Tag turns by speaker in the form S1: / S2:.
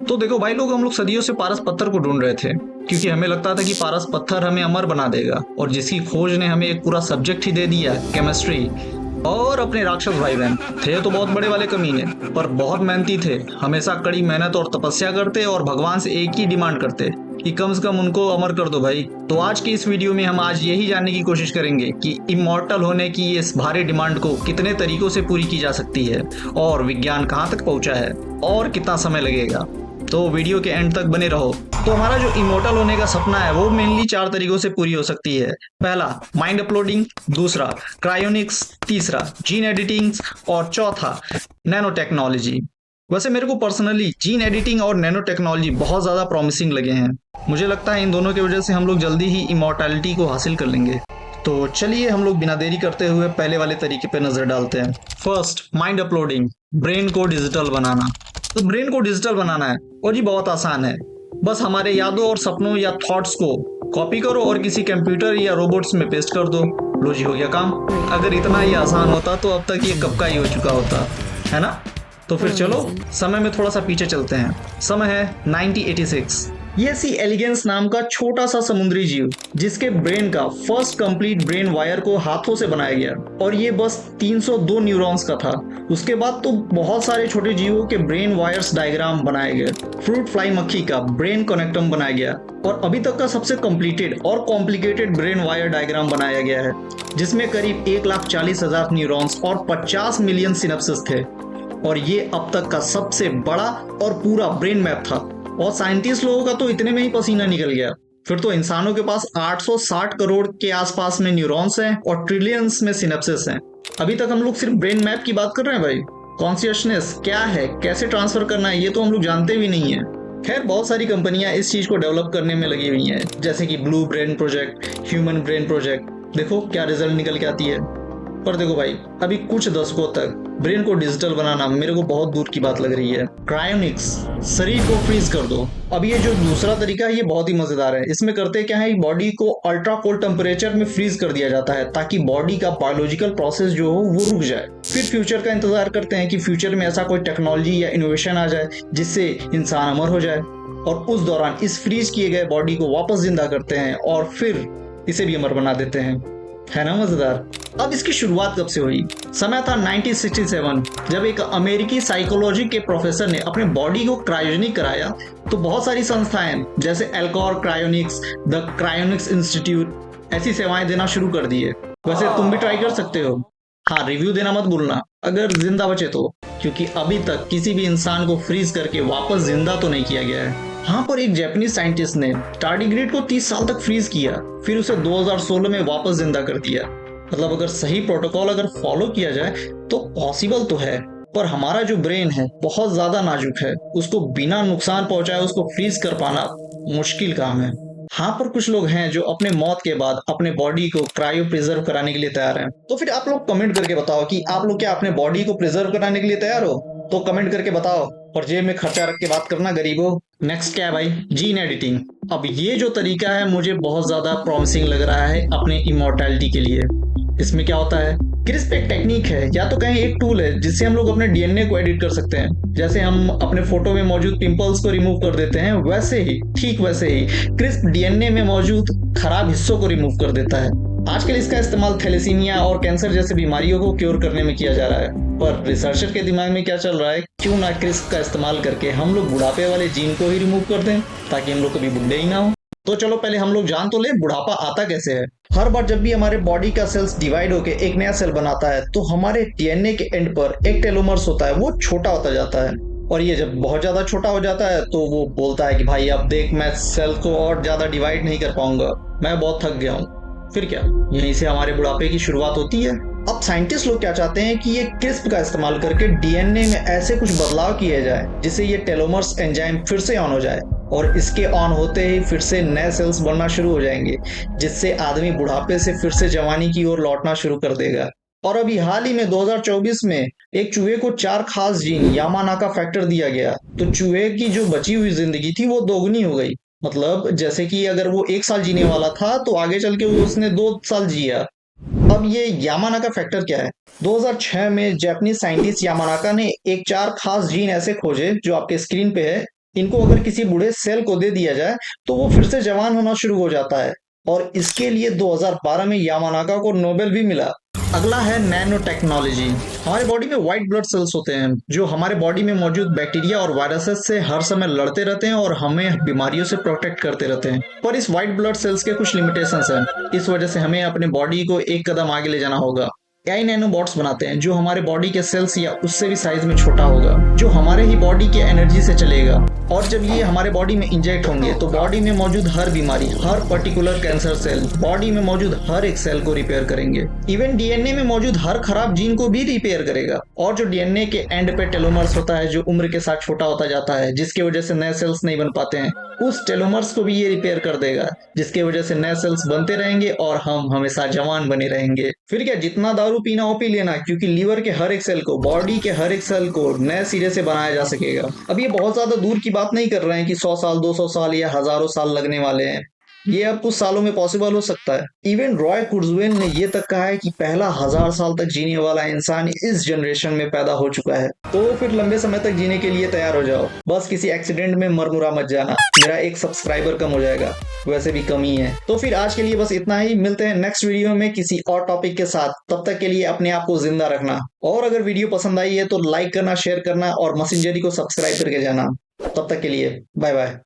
S1: तो देखो भाई लोग, हम लोग सदियों से पारस पत्थर को ढूंढ रहे थे, क्योंकि हमें लगता था कि पारस पत्थर हमें अमर बना देगा, और जिसकी खोज ने हमें एक पूरा सब्जेक्ट ही दे दिया, केमिस्ट्री। और अपने राक्षस भाई बहन थे तो बहुत बड़े वाले कमीने, पर बहुत मेहनती थे, हमेशा कड़ी मेहनत और तपस्या करते और भगवान से एक ही डिमांड करते कि कम से कम उनको अमर कर दो भाई। तो आज की इस वीडियो में हम आज यही जानने की कोशिश करेंगे कि इमॉर्टल होने की इस भारी डिमांड को कितने तरीकों से पूरी की जा सकती है, और विज्ञान कहाँ तक पहुंचा है, और कितना समय लगेगा। तो वीडियो के एंड तक बने रहो। तो हमारा जो इमोर्टल होने का सपना है वो मेनली 4 तरीकों से पूरी हो सकती है। पहला माइंड अपलोडिंग, दूसरा क्रायोनिक्स, तीसरा जीन एडिटिंग, और चौथा नैनो टेक्नोलॉजी। वैसे मेरे को पर्सनली जीन एडिटिंग और नैनो टेक्नोलॉजी बहुत ज़्यादा प्रॉमिसिंग लगे हैं। मुझे लगता है इन दोनों की वजह से हम लोग जल्दी ही इमॉर्टैलिटी को हासिल कर लेंगे। तो चलिए हम लोग बिना देरी करते हुए पहले वाले तरीके पे नज़र डालते हैं। फर्स्ट, माइंड अपलोडिंग, ब्रेन को डिजिटल बनाना। तो ब्रेन को डिजिटल बनाना है और ये बहुत आसान है। बस हमारे यादों और सपनों या थॉट्स को कॉपी करो और किसी कंप्यूटर या रोबोट्स में पेस्ट कर दो। लो जी, हो गया काम। अगर इतना ही आसान होता तो अब तक ये कब का ही हो चुका होता, है ना। तो फिर चलो समय में थोड़ा सा पीछे चलते हैं। समय है 1986। ये सी एलिगेंस नाम का छोटा सा समुद्री जीव, जिसके ब्रेन का फर्स्ट कंप्लीट ब्रेन वायर को हाथों से बनाया गया, और ये बस 302 न्यूरॉन्स का था। उसके बाद तो बहुत सारे छोटे जीवों के ब्रेन वायर्स डायग्राम बनाए गए। फ्रूट फ्लाई मक्खी का ब्रेन कनेक्टम बनाया गया, और अभी तक का सबसे कंप्लीटेड और कॉम्प्लिकेटेड ब्रेन वायर डायग्राम बनाया गया है, जिसमें करीब 1,40,000 न्यूरॉन्स और 50 मिलियन सिनेप्सिस थे। और ये अब तक का सबसे बड़ा और पूरा ब्रेन मैप था। और साइंटिस्ट लोगों का तो इतने में ही पसीना निकल गया। फिर तो इंसानों के पास 860 करोड़ के आसपास में न्यूरॉन्स हैं और ट्रिलियंस में सिनेप्सिस हैं। अभी तक हम लोग सिर्फ ब्रेन मैप की बात कर रहे हैं भाई। कॉन्शियसनेस क्या है, कैसे ट्रांसफर करना है, ये तो हम लोग जानते भी नहीं है। खैर, बहुत सारी कंपनियां इस चीज को डेवलप करने में लगी हुई हैं, जैसे कि blue brain project, human brain project. देखो क्या रिजल्ट निकल के आती है। पर देखो भाई, अभी कुछ दशकों तक ब्रेन को डिजिटल बनाना मेरे को बहुत दूर की बात लग रही है। क्रायोनिक्स, शरीर को फ्रीज कर दो। अब ये जो दूसरा तरीका है ये बहुत ही मजेदार है। इसमें करते क्या है, बॉडी को अल्ट्रा कोल्ड टेम्परेचर में फ्रीज कर दिया जाता है, ताकि बॉडी का बायोलॉजिकल प्रोसेस जो हो वो रुक जाए। फिर फ्यूचर का इंतजार करते हैं कि फ्यूचर में ऐसा कोई टेक्नोलॉजी या इनोवेशन आ जाए जिससे इंसान अमर हो जाए, और उस दौरान इस फ्रीज किए गए बॉडी को वापस जिंदा करते हैं और फिर इसे भी अमर बना देते हैं। है ना मजेदार। अब इसकी शुरुआत कब से हुई? समय था 1967, जब एक अमेरिकी साइकोलॉजी के प्रोफेसर ने अपने बॉडी को क्रायोजेनिक कराया। तो बहुत सारी संस्थाएं जैसे एल्कोर क्रायोनिक्स, द क्रायोनिक्स इंस्टीट्यूट ऐसी सेवाएं देना शुरू कर दिए। वैसे तुम भी ट्राई कर सकते हो। हाँ, रिव्यू देना मत भूलना अगर जिंदा बचे तो, क्योंकि अभी तक किसी भी इंसान को फ्रीज करके वापस जिंदा तो नहीं किया गया है। हाँ, पर एक जापानीज साइंटिस्ट ने टार्डिग्रेड को 30 साल तक फ्रीज किया, फिर उसे 2016 में वापस जिंदा कर दिया। मतलब अगर सही प्रोटोकॉल अगर फॉलो किया जाए तो पॉसिबल तो है। पर हमारा जो ब्रेन है बहुत ज्यादा नाजुक है, उसको बिना नुकसान पहुंचाए उसको फ्रीज कर पाना मुश्किल काम है। हाँ, पर कुछ लोग हैं जो अपने मौत के बाद अपने बॉडी को क्रायो प्रिजर्व कराने के लिए तैयार हैं। तो फिर आप लोग कमेंट करके बताओ कि आप लोग क्या अपने बॉडी को प्रिजर्व कराने के लिए तैयार हो? तो कमेंट करके बताओ, और जेब में खर्चा रख के बात करना गरीबों। नेक्स्ट क्या है भाई? Gene editing. अब ये जो तरीका है मुझे बहुत ज्यादा प्रॉमिसिंग लग रहा है अपने इमॉर्टैलिटी के लिए। इसमें क्या होता है, क्रिस्प एक टेक्निक है, या तो कहें एक टूल है, जिससे हम लोग अपने डीएनए को एडिट कर सकते हैं। जैसे हम अपने फोटो में मौजूद पिंपल्स को रिमूव कर देते हैं, वैसे ही, ठीक वैसे ही क्रिस्प डीएनए में मौजूद खराब हिस्सों को रिमूव कर देता है। आजकल इसका इस्तेमाल थैलेसीमिया और कैंसर जैसे बीमारियों को क्योर करने में किया जा रहा है। पर रिसर्चर के दिमाग में क्या चल रहा है, क्यों ना क्रिस्प का इस्तेमाल करके हम लोग बुढ़ापे वाले जीन को ही रिमूव कर दें, ताकि हम लोग कभी बुढ़े ही ना हो। तो चलो पहले हम लोग जान तो ले बुढ़ापा आता कैसे है। हर बार जब भी हमारे बॉडी का सेल्स डिवाइड होकर एक नया सेल बनाता है, तो हमारे डीएनए के एंड पर एक टेलोमर्स होता है, वो छोटा होता जाता है। और ये जब बहुत ज्यादा छोटा हो जाता है तो वो बोलता है कि भाई अब देख, मैं सेल को और ज्यादा डिवाइड नहीं कर पाऊंगा, मैं बहुत थक गया हूँ। फिर क्या, यहीं से हमारे बुढ़ापे की शुरुआत होती है। अब साइंटिस्ट लोग क्या चाहते हैं कि ये क्रिस्प का इस्तेमाल करके डीएनए में ऐसे कुछ बदलाव किए जाए जिससे ये टेलोमर्स एंजाइम फिर से ऑन हो जाए, और इसके ऑन होते ही फिर से नए सेल्स बनना शुरू हो जाएंगे, जिससे आदमी बुढ़ापे से फिर से जवानी की ओर लौटना शुरू कर देगा। और अभी हाल ही में 2024 में एक चूहे को 4 खास जीन यामानाका फैक्टर दिया गया, तो चूहे की जो बची हुई जिंदगी थी वो दोगुनी हो गई। मतलब जैसे कि अगर वो 1 साल जीने वाला था तो आगे चल के उसने 2 साल जिया। अब ये यामानाका फैक्टर क्या है? 2006 में जापानीज साइंटिस्ट यामानाका ने एक 4 खास जीन ऐसे खोजे जो आपके स्क्रीन पे है, इनको अगर किसी बूढ़े सेल को दे दिया जाए तो वो फिर से जवान होना शुरू हो जाता है, और इसके लिए 2012 में यामानाका को नोबेल भी मिला। अगला है नैनो टेक्नोलॉजी। हमारे बॉडी में व्हाइट ब्लड सेल्स होते हैं जो हमारे बॉडी में मौजूद बैक्टीरिया और वायरसेस से हर समय लड़ते रहते हैं और हमें बीमारियों से प्रोटेक्ट करते रहते हैं। पर इस व्हाइट ब्लड सेल्स के कुछ लिमिटेशंस हैं, इस वजह से हमें अपने बॉडी को एक कदम आगे ले जाना होगा। एआई नैनोबॉट्स बनाते हैं जो हमारे बॉडी के सेल्स या उससे भी साइज में छोटा होगा, जो हमारे ही बॉडी के एनर्जी से चलेगा, और जब ये हमारे बॉडी में इंजेक्ट होंगे तो बॉडी में मौजूद हर बीमारी, हर पर्टिकुलर कैंसर सेल, बॉडी में मौजूद हर एक सेल को रिपेयर करेंगे। इवन डीएनए में मौजूद हर खराब जीन को भी रिपेयर करेगा। और जो डीएनए के एंड पे टेलोमर्स होता है जो उम्र के साथ छोटा होता जाता है, जिसकी वजह से नए सेल्स नहीं बन पाते हैं, उस टेलोमर्स को भी ये रिपेयर कर देगा, जिसकी वजह से नए सेल्स बनते रहेंगे और हम हमेशा जवान बने रहेंगे। फिर क्या, जितना दारू पीना हो पी लेना, क्योंकि लीवर के हर एक सेल को, बॉडी के हर एक सेल को नए सिरे से बनाया जा सकेगा। अब ये बहुत ज्यादा दूर की बात नहीं कर रहे हैं कि 100 साल, 200 साल या हजारों साल लगने वाले हैं। ये अब कुछ सालों में पॉसिबल हो सकता है। इवन रॉय कुर्जवेल ने ये तक कहा है कि पहला 1000 साल तक जीने वाला इंसान इस जनरेशन में पैदा हो चुका है। तो फिर लंबे समय तक जीने के लिए तैयार हो जाओ, बस किसी एक्सीडेंट में मरमुरा मत जाना। मेरा एक सब्सक्राइबर कम हो जाएगा, वैसे भी कम ही है। तो फिर आज के लिए बस इतना ही। मिलते हैं नेक्स्ट वीडियो में किसी और टॉपिक के साथ। तब तक के लिए अपने आप को जिंदा रखना, और अगर वीडियो पसंद आई है तो लाइक करना, शेयर करना और मैसेंजरी को सब्सक्राइब करके जाना। तब तक के लिए बाय बाय।